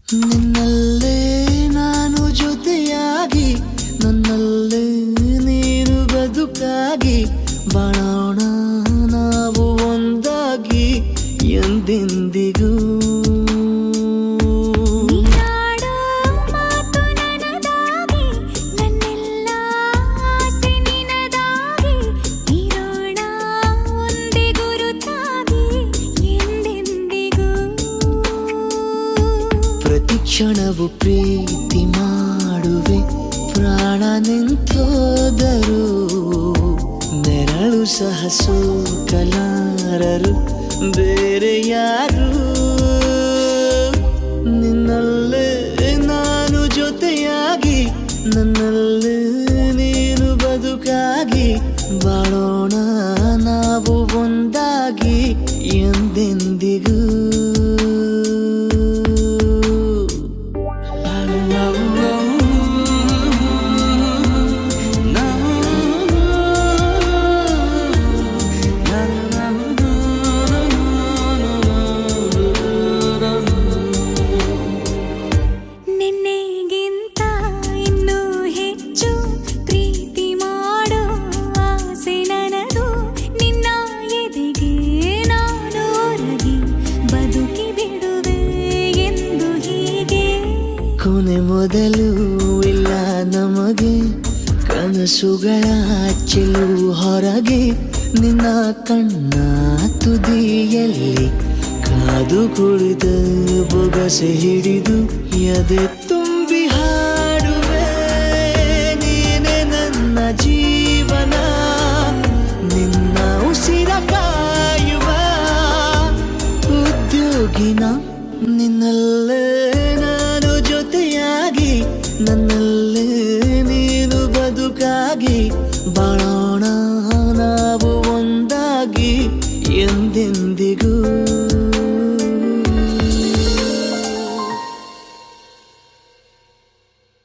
ನಿನ್ನಲ್ಲೇ ನಾನು ಜೊತೆಯಾಗಿ ನನ್ನಲ್ಲೇ ನೀನು ಬದುಕಾಗಿ ಬಾಳೋಣ ನಾವು ಒಂದಾಗಿ ಎಂದೆಂದಿಗೂ. ಪ್ರತಿ ಕ್ಷಣವು ಪ್ರೀತಿ ಮಾಡುವೆ ಪ್ರಾಣ ನಿಂತೋದರು ನೆರಳು ಸಹ ಸೋಕಲಾರರು ಬೇರೆ ಯಾರು. ನಿನ್ನಲ್ಲೇ ನಾನು ಜೊತೆಯಾಗಿ ನನ್ನಲ್ಲೇ ನೀನು ಬದುಕಾಗಿ ಬಾಳೋಣ ನಾವು ಒಂದಾಗಿ ಎಂದೆಂದಿಗೂ. ಕೊನೆ ಮೊದಲು ಇಲ್ಲ ನಮಗೆ ಕನಸುಗಳ ಚೆಲು ಹೊರಗೆ ನಿನ್ನ ಕಣ್ಣ ತುದಿಯಲ್ಲಿ ಕಾದು ಕುಳಿತ ಬೊಗಸೆ ಹಿಡಿದು ಎದೆ ತುಂಬಿ ಹಾಡುವೆ ನೀನೆ ನನ್ನ ಜೀವನ ನಿನ್ನ ಉಸಿರ ಕಾಯುವ ಉದ್ಯೋಗಿನ. ನಿನ್ನಲ್ಲೇ ನಾನು ಜೊತೆಯಾಗಿ ನನ್ನಲ್ಲಿ